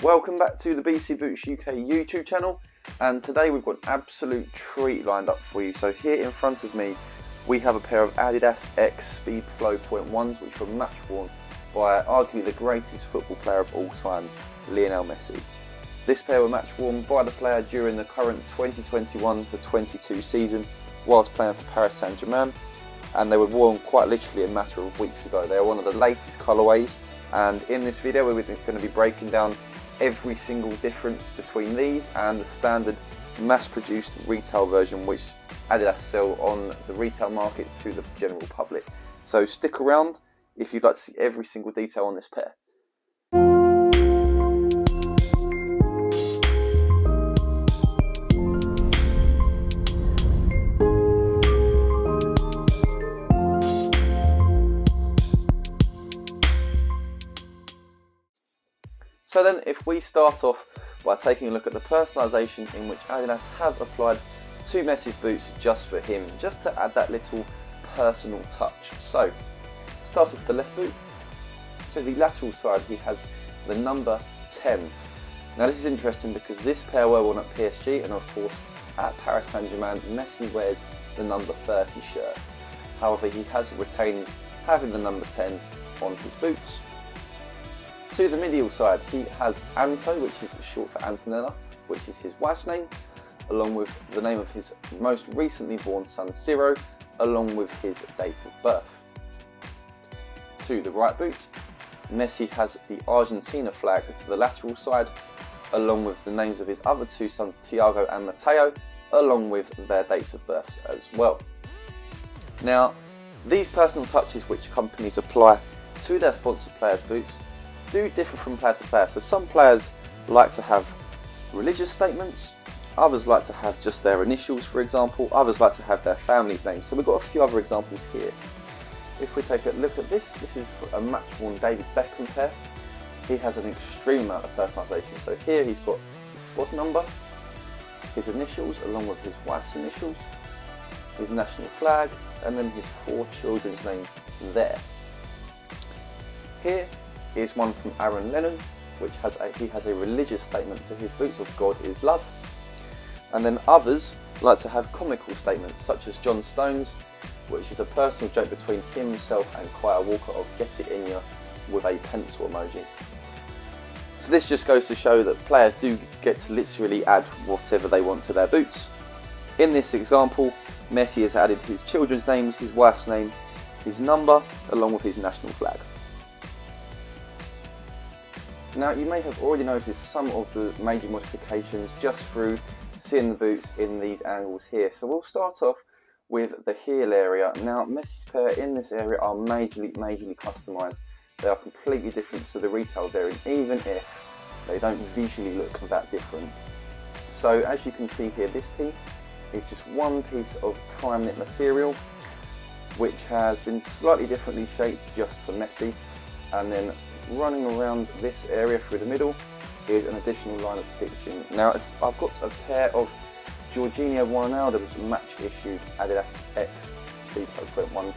Welcome back to the BC Boots UK YouTube channel, and today we've got an absolute treat lined up for you. So here in front of me we have a pair of Adidas X Speedflow.1s which were match worn by arguably the greatest football player of all time, Lionel Messi. This pair were match worn by the player during the current 2021-22 season whilst playing for Paris Saint-Germain, and they were worn quite literally a matter of weeks ago. They are one of the latest colourways, and in this video we're going to be breaking down every single difference between these and the standard mass-produced retail version which Adidas sell on the retail market to the general public. So stick around if you'd like to see every single detail on this pair. So then, if we start off by taking a look at the personalisation in which Adidas have applied to Messi's boots just for him, just to add that little personal touch. So, start with the left boot. So the lateral side, he has the number 10. Now this is interesting because this pair were worn at PSG, and of course at Paris Saint-Germain, Messi wears the number 30 shirt. However, he has retained having the number 10 on his boots. To the medial side, he has Anto, which is short for Antonella, which is his wife's name, along with the name of his most recently born son Ciro, along with his date of birth. To the right boot, Messi has the Argentina flag to the lateral side, along with the names of his other two sons Thiago and Matteo, along with their dates of births as well. Now, these personal touches which companies apply to their sponsored players' boots do differ from player to player. So some players like to have religious statements, others like to have just their initials, for example, others like to have their family's names. So we've got a few other examples here. If we take a look at this is a match worn David Beckham pair. He has an extreme amount of personalisation. So here he's got his squad number, his initials along with his wife's initials, his national flag, and then his 4 children's names there. Here is one from Aaron Lennon, which he has a religious statement to his boots of God is love. And then others like to have comical statements, such as John Stones, which is a personal joke between himself and Kyle Walker of get it in ya with a pencil emoji. So this just goes to show that players do get to literally add whatever they want to their boots. In this example, Messi has added his children's names, his wife's name, his number, along with his national flag. Now, you may have already noticed some of the major modifications just through seeing the boots in these angles here. So we'll start off with the heel area. Now, Messi's pair in this area are majorly customised. They are completely different to the retail variant, even if they don't visually look that different. So as you can see here, this piece is just one piece of prime knit material, which has been slightly differently shaped just for Messi, and then running around this area through the middle is an additional line of stitching. Now, if I've got a pair of Jorginho Wijnaldum's match issued Adidas X Speedflow.1s.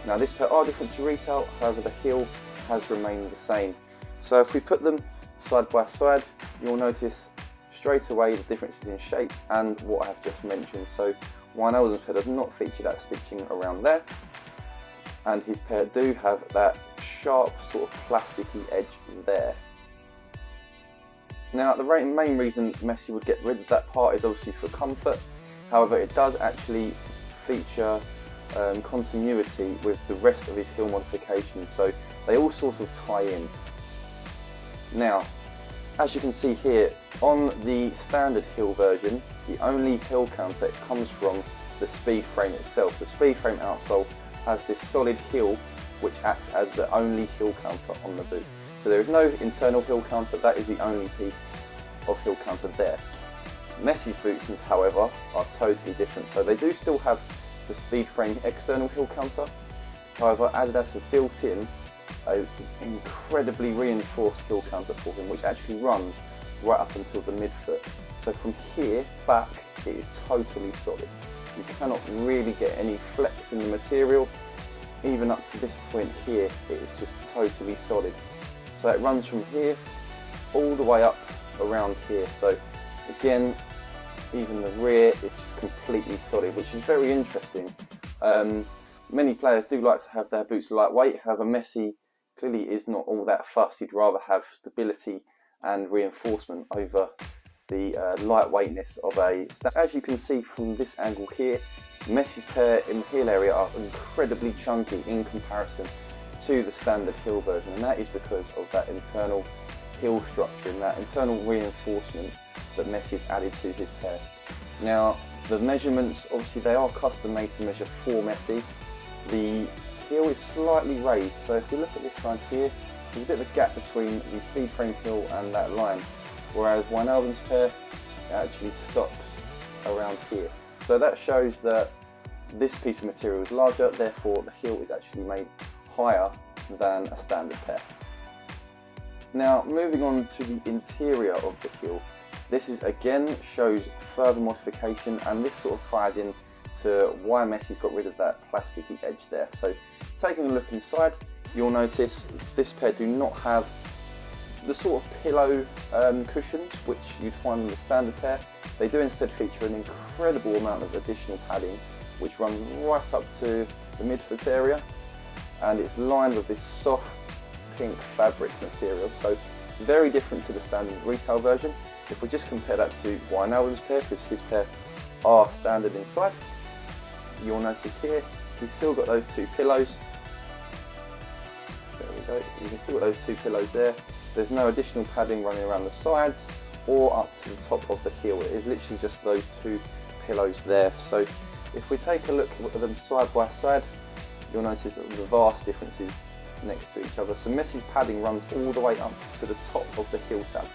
Now this pair are different to retail, however the heel has remained the same. So if we put them side by side, you'll notice straight away the differences in shape and what I have just mentioned. So Wijnaldum's pair does not feature that stitching around there, and his pair do have that sharp sort of plasticky edge there. Now the main reason Messi would get rid of that part is obviously for comfort. However, it does actually feature continuity with the rest of his heel modifications, so they all sort of tie in. Now, as you can see here, on the standard heel version, the only heel counter comes from the speed frame itself. The speed frame outsole has this solid heel which acts as the only heel counter on the boot. So there is no internal heel counter, that is the only piece of heel counter there. Messi's boots, however, are totally different. So they do still have the speed frame external heel counter, however Adidas have built in an incredibly reinforced heel counter for him, which actually runs right up until the midfoot. So from here back, it is totally solid. You cannot really get any flex in the material. Even up to this point here, it is just totally solid. So it runs from here all the way up around here. So again, even the rear is just completely solid, which is very interesting. Many players do like to have their boots lightweight. However, Messi clearly is not all that fussed. He'd rather have stability and reinforcement over the lightweightness of a standard. As you can see from this angle here, Messi's pair in the heel area are incredibly chunky in comparison to the standard heel version, and that is because of that internal heel structure and that internal reinforcement that Messi has added to his pair. Now, the measurements, obviously they are custom made to measure for Messi. The heel is slightly raised, so if we look at this line here, there's a bit of a gap between the speed frame heel and that line, whereas Wijnaldum's pair actually stops around here. So that shows that this piece of material is larger, therefore the heel is actually made higher than a standard pair. Now, moving on to the interior of the heel, this is again shows further modification, and this sort of ties in to why Messi's got rid of that plasticky edge there. So taking a look inside, you'll notice this pair do not have the sort of pillow cushions which you'd find in the standard pair. They do instead feature an incredible amount of additional padding which runs right up to the midfoot area, and it's lined with this soft pink fabric material, so very different to the standard retail version. If we just compare that to Wijnaldum's pair, because his pair are standard inside, you'll notice here we've still got those two pillows. There we go, you can still got those two pillows there. There's no additional padding running around the sides or up to the top of the heel. It is literally just those two pillows there. So if we take a look at them side by side, you'll notice the vast differences next to each other. So Messi's padding runs all the way up to the top of the heel tab.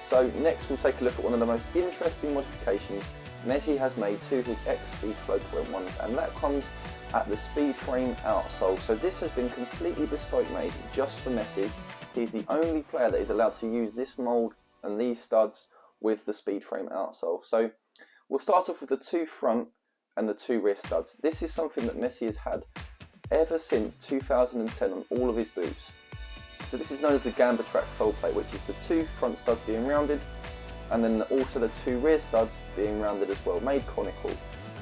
So next we'll take a look at one of the most interesting modifications Messi has made to his X Speedflow.1s, and that comes at the speed frame outsole. So this has been completely bespoke made just for Messi. He's the only player that is allowed to use this mould and these studs with the speed frame outsole. So we'll start off with the two front and the two rear studs. This is something that Messi has had ever since 2010 on all of his boots. So this is known as the Gamba Track sole plate, which is the two front studs being rounded and then also the two rear studs being rounded as well, made conical.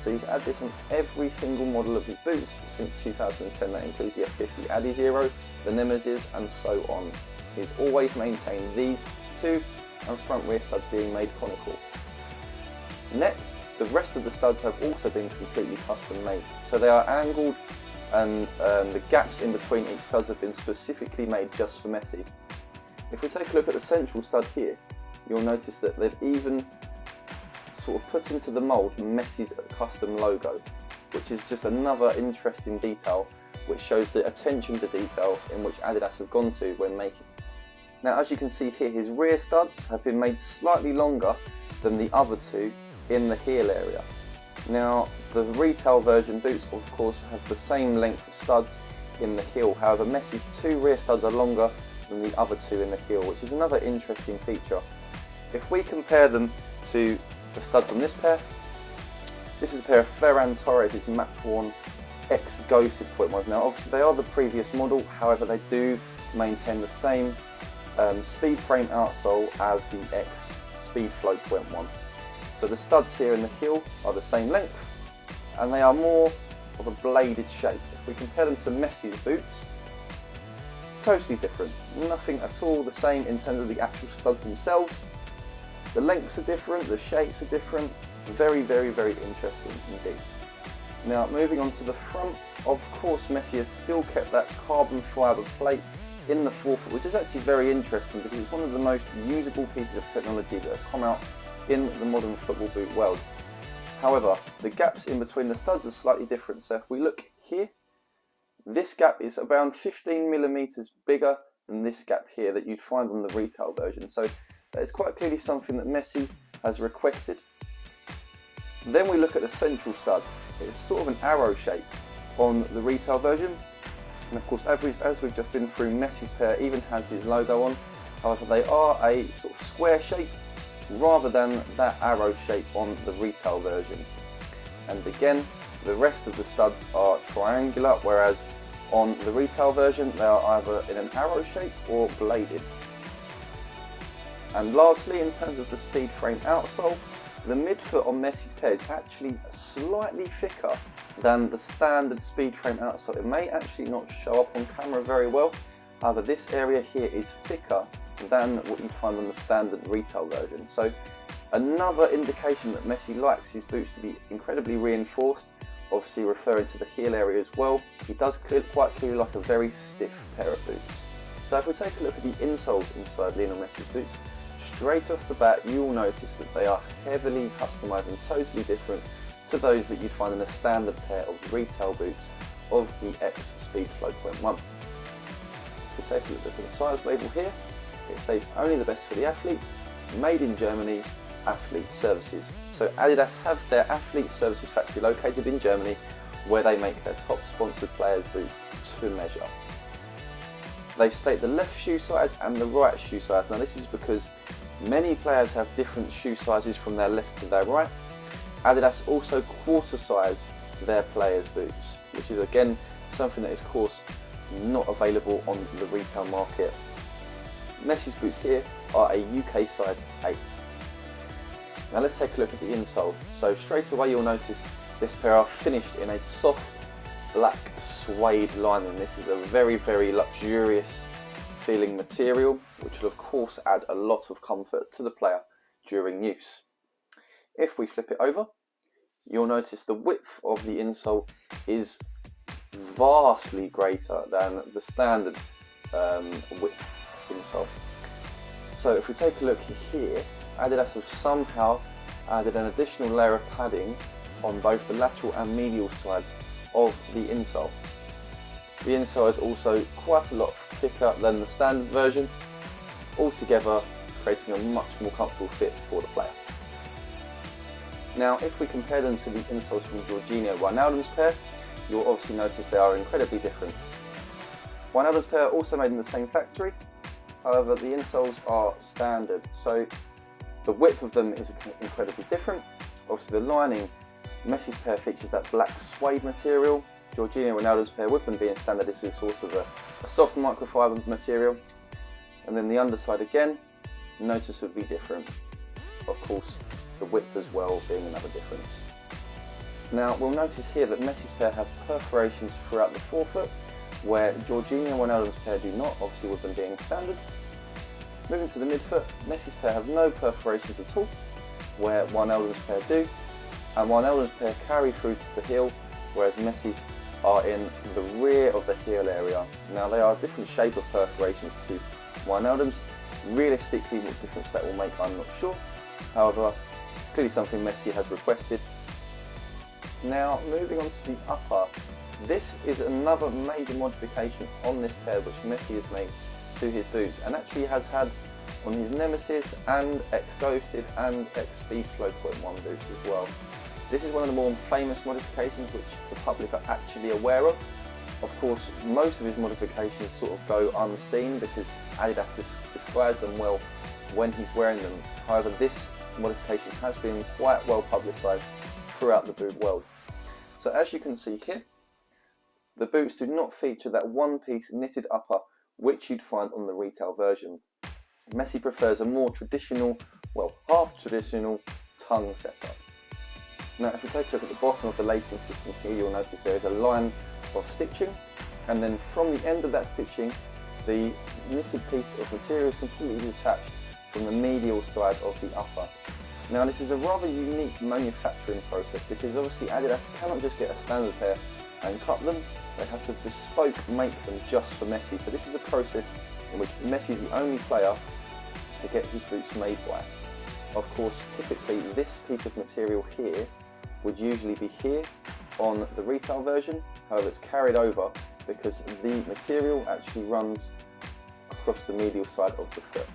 So he's added this on every single model of his boots since 2010. That includes the F50 Adi Zero, the Nemesis, and so on. He's always maintained these two and front rear studs being made conical. Next, the rest of the studs have also been completely custom made. So they are angled, and the gaps in between each studs have been specifically made just for Messi. If we take a look at the central stud here, you'll notice that they've even sort of put into the mould Messi's custom logo, which is just another interesting detail which shows the attention to detail in which Adidas have gone to when making. Now, as you can see here, his rear studs have been made slightly longer than the other two in the heel area. Now, the retail version boots of course have the same length of studs in the heel, however Messi's two rear studs are longer than the other two in the heel, which is another interesting feature. If we compare them to the studs on this pair, this is a pair of Ferran Torres' match-worn X Speedflow.1s. Now obviously they are the previous model, however they do maintain the same speed frame outsole as the X Speedflow.1. So the studs here in the heel are the same length and they are more of a bladed shape. If we compare them to Messi's boots, totally different. Nothing at all the same in terms of the actual studs themselves. The lengths are different, the shapes are different. Very, very, very interesting indeed. Now moving on to the front, of course Messi has still kept that carbon fibre plate in the forefoot, which is actually very interesting because it's one of the most usable pieces of technology that have come out in the modern football boot world. However, the gaps in between the studs are slightly different. So if we look here, this gap is around 15mm bigger than this gap here that you'd find on the retail version. So that is quite clearly something that Messi has requested. Then we look at the central stud. It's sort of an arrow shape on the retail version. And of course, as we've just been through, Messi's pair even has his logo on. However, they are a sort of square shape rather than that arrow shape on the retail version. And again, the rest of the studs are triangular, whereas on the retail version they are either in an arrow shape or bladed. And lastly, in terms of the speed frame outsole, the midfoot on Messi's pair is actually slightly thicker than the standard speed frame outsole. It may actually not show up on camera very well, however this area here is thicker than what you'd find on the standard retail version. So another indication that Messi likes his boots to be incredibly reinforced, obviously referring to the heel area as well. He does quite clearly like a very stiff pair of boots. So if we take a look at the insoles inside Lionel Messi's boots, straight off the bat you will notice that they are heavily customised and totally different to those that you'd find in a standard pair of retail boots of the X Speedflow.1. If we take a look at the size label here, it states only the best for the athletes, made in Germany, athlete services. So Adidas have their athlete services factory located in Germany, where they make their top sponsored players' boots to measure. They state the left shoe size and the right shoe size. Now this is because many players have different shoe sizes from their left to their right. Adidas also quarter size their players' boots, which is again something that is of course not available on the retail market. Messi's boots here are a UK size 8. Now let's take a look at the insole. So straight away you'll notice this pair are finished in a soft black suede lining. This is a very, very luxurious feeling material, which will of course add a lot of comfort to the player during use. If we flip it over, you'll notice the width of the insole is vastly greater than the standard width insole. So if we take a look here, Adidas have somehow added an additional layer of padding on both the lateral and medial sides of the insole. The insole is also quite a lot thicker than the standard version, altogether creating a much more comfortable fit for the player. Now if we compare them to the insoles from Jorginho Wijnaldum's pair, you'll obviously notice they are incredibly different. Wijnaldum's pair are also made in the same factory, however the insoles are standard, so the width of them is incredibly different. Obviously the lining, Messi's pair features that black suede material. Jorginho Wijnaldum's pair, with them being standard, this is sort of a soft microfiber material. And then the underside again, noticeably different. Of course, the width as well being another difference. Now we'll notice here that Messi's pair have perforations throughout the forefoot, where Jorginho Wijnaldum's pair do not, obviously with them being standard. Moving to the midfoot, Messi's pair have no perforations at all, where Wijnaldum's pair do. And Wijnaldum's pair carry through to the heel, whereas Messi's are in the rear of the heel area. Now they are a different shape of perforations to Wijnaldum's. Realistically what difference that will make I'm not sure, however it's clearly something Messi has requested. Now moving on to the upper, this is another major modification on this pair which Messi has made to his boots, and actually has had on his Nemesis and X Ghosted and X Speedflow.1 boots as well. This is one of the more famous modifications which the public are actually aware of. Of course, most of his modifications sort of go unseen because Adidas disguise them well when he's wearing them. However, this modification has been quite well publicised throughout the boot world. So as you can see here, the boots do not feature that one-piece knitted upper which you'd find on the retail version. Messi prefers a more traditional, well, half-traditional tongue setup. Now if we take a look at the bottom of the lacing system here, you'll notice there is a line of stitching, and then from the end of that stitching, the knitted piece of material is completely detached from the medial side of the upper. Now this is a rather unique manufacturing process because obviously Adidas cannot just get a standard pair and cut them, they have to bespoke make them just for Messi. So this is a process in which Messi is the only player to get his boots made by. Of course, typically this piece of material here would usually be here on the retail version, however it's carried over because the material actually runs across the medial side of the foot.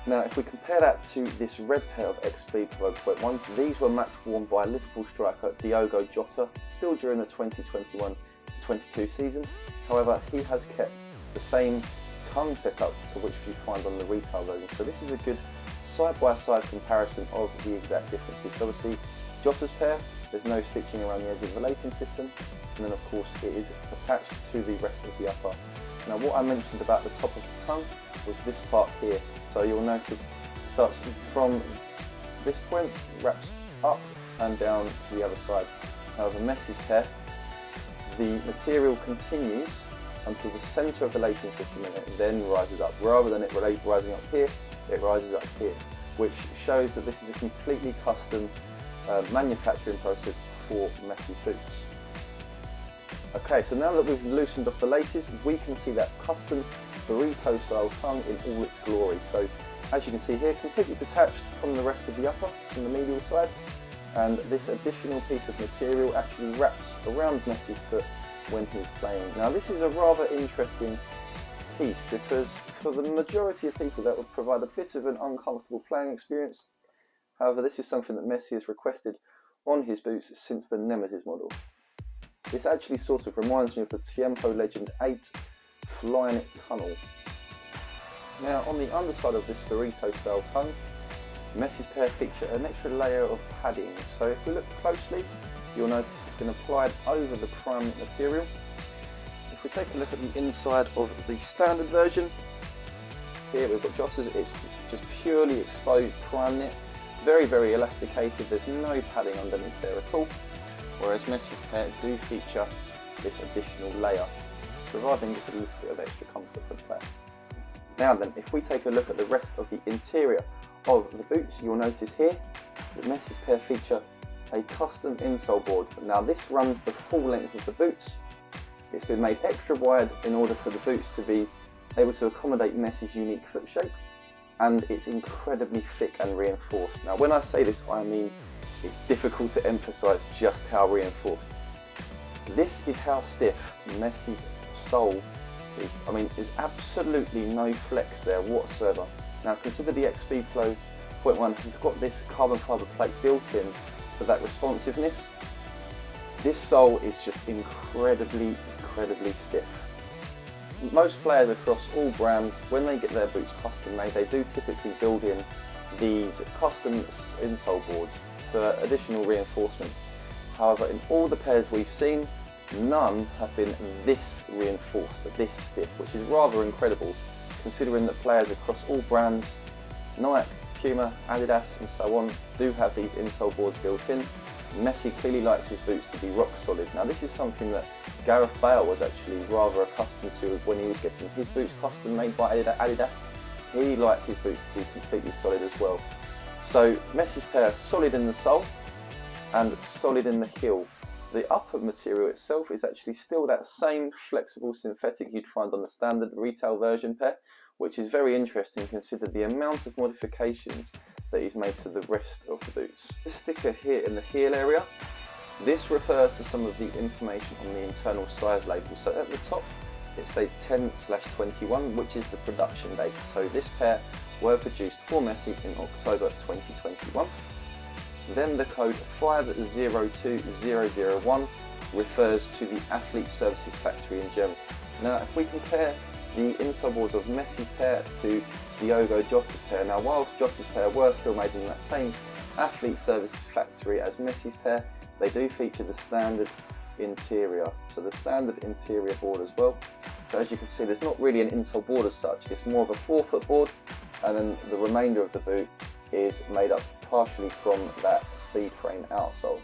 Now if we compare that to this red pair of X Speedflow.1s, these were match worn by Liverpool striker Diogo Jota still during the 2021-22 season. However, he has kept the same tongue setup to which you find on the retail version. So this is a good side-by-side comparison of the exact differences. So obviously Jota's pair, there's no stitching around the edge of the lacing system, and then of course it is attached to the rest of the upper. Now what I mentioned about the top of the tongue was this part here. So you'll notice starts from this point, wraps up and down to the other side. However, Messi's pair, the material continues until the centre of the lacing system, and it then rises up. Rather than it rising up here, it rises up here, which shows that this is a completely custom manufacturing process for Messi's boots. Okay, so now that we've loosened off the laces, we can see that custom burrito style tongue in all its glory. So as you can see here, completely detached from the rest of the upper, from the medial side, and this additional piece of material actually wraps around Messi's foot when he's playing. Now this is a rather interesting piece because for the majority of people that would provide a bit of an uncomfortable playing experience. However, this is something that Messi has requested on his boots since the Nemesis model. This actually sort of reminds me of the Tiempo Legend 8 Flyknit tunnel. Now on the underside of this burrito style tongue, Messi's pair feature an extra layer of padding. So if we look closely, you'll notice it's been applied over the prime knit material. If we take a look at the inside of the standard version, here we've got Joss's, it's just purely exposed prime knit, very, very elasticated, there's no padding underneath there at all, whereas Messi's pair do feature this additional layer, providing just a little bit of extra comfort for the player. Now then, if we take a look at the rest of the interior of the boots, you'll notice here that Messi's pair feature a custom insole board. Now this runs the full length of the boots. It's been made extra wide in order for the boots to be able to accommodate Messi's unique foot shape, and it's incredibly thick and reinforced. Now when I say this, I mean it's difficult to emphasize just how reinforced. This is how stiff Messi's sole is. I mean, there's absolutely no flex there whatsoever. Now consider the X Speedflow.1 has got this carbon fibre plate built in for that responsiveness. This sole is just incredibly stiff. Most players across all brands, when they get their boots custom made, they do typically build in these custom insole boards for additional reinforcement. However, in all the pairs we've seen, none have been this reinforced, this stiff, which is rather incredible considering that players across all brands, Nike, Puma, Adidas and so on, do have these insole boards built in. Messi clearly likes his boots to be rock solid. Now this is something that Gareth Bale was actually rather accustomed to when he was getting his boots custom made by Adidas. He likes his boots to be completely solid as well. So Messi's pair solid in the sole and solid in the heel. The upper material itself is actually still that same flexible synthetic you'd find on the standard retail version pair, which is very interesting considering the amount of modifications that he's made to the rest of the boots. This sticker here in the heel area, this refers to some of the information on the internal size label. So at the top it states 10/21, which is the production date. So this pair were produced for Messi in October 2021. Then the code 502001 refers to the Athlete Services Factory in Germany. Now if we compare the insole boards of Messi's pair to Diogo Jota's pair, now whilst Jota's pair were still made in that same Athlete Services Factory as Messi's pair, they do feature the standard interior, so the standard interior board as well. So as you can see, there's not really an insole board as such, it's more of a forefoot board, and then the remainder of the boot is made up partially from that speed frame outsole,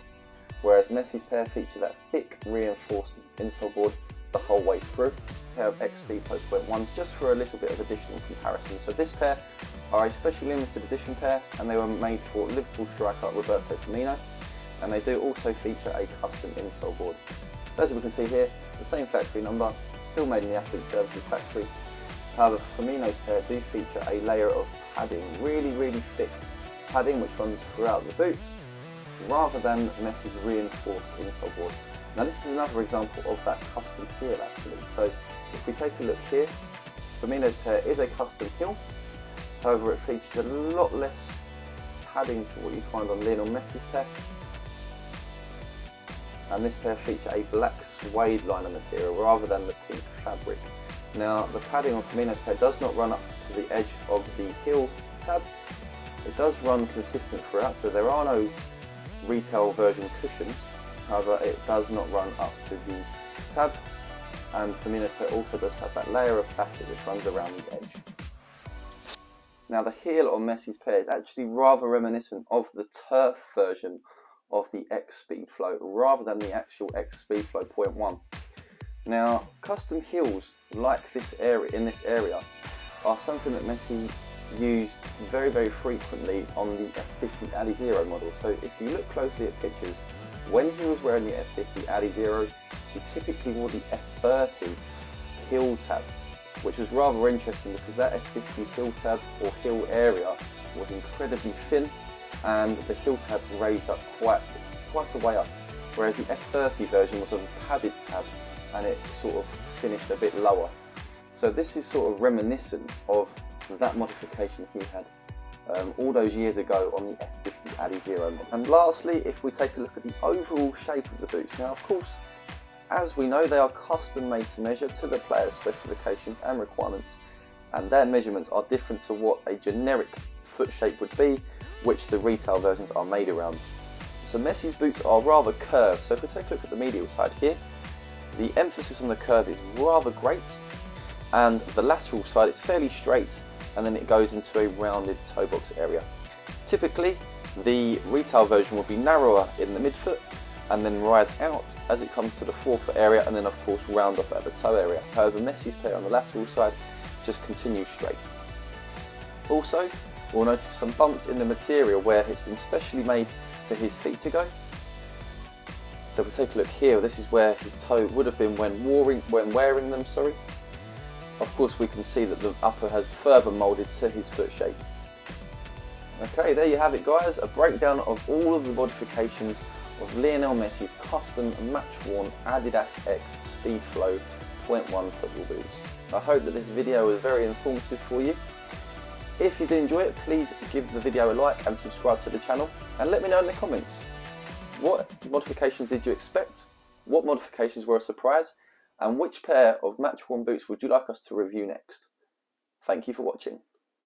whereas Messi's pair feature that thick reinforced insole board the whole way through. Pair of X Speedflow.1 just for a little bit of additional comparison. So this pair are a special limited edition pair, and they were made for Liverpool striker Roberto Firmino, and they do also feature a custom insole board. So as we can see here, the same factory number, still made in the Athlete Services Factory. However, Firmino's pair do feature a layer of padding, really thick padding which runs throughout the boot, rather than Messi's reinforced insole board. Now this is another example of that custom heel actually. So if we take a look here, Firmino's pair is a custom heel, however it features a lot less padding to what you find on Lionel Messi's pair. And this pair feature a black suede liner material rather than the pink fabric. Now the padding on Firmino's pair does not run up to the edge of the heel tab. It does run consistent throughout, so there are no retail version cushions. However, it does not run up to the tab, and Firmino's pair also does have that layer of plastic which runs around the edge. Now the heel on Messi's pair is actually rather reminiscent of the turf version of the X Speedflow rather than the actual X Speedflow.1. Now custom heels like this area, in this area, are something that Messi used very frequently on the F50 Adizero model. So if you look closely at pictures, when he was wearing the F50 Adizero, he typically wore the F30 heel tab, which was rather interesting because that F50 heel tab or heel area was incredibly thin, and the heel tab raised up quite a way up, whereas the F30 version was a padded tab and it sort of finished a bit lower. So this is sort of reminiscent of that modification he had all those years ago on the F50 Adizero model. And lastly, if we take a look at the overall shape of the boots. Now of course, as we know, they are custom made to measure to the player's specifications and requirements, and their measurements are different to what a generic foot shape would be, which the retail versions are made around. So Messi's boots are rather curved, so if we take a look at the medial side here, the emphasis on the curve is rather great, and the lateral side is fairly straight, and then it goes into a rounded toe box area. Typically, the retail version will be narrower in the midfoot, and then rise out as it comes to the forefoot area, and then of course round off at the toe area. However, Messi's pair on the lateral side just continues straight. Also, we'll notice some bumps in the material where it's been specially made for his feet to go. So if we take a look here, this is where his toe would have been when wearing them. Of course we can see that the upper has further moulded to his foot shape. Okay, there you have it guys, a breakdown of all of the modifications of Lionel Messi's custom match-worn Adidas X Speedflow.1 football boots. I hope that this video was very informative for you. If you did enjoy it, please give the video a like and subscribe to the channel, and let me know in the comments, what modifications did you expect, what modifications were a surprise, and which pair of match-worn boots would you like us to review next. Thank you for watching.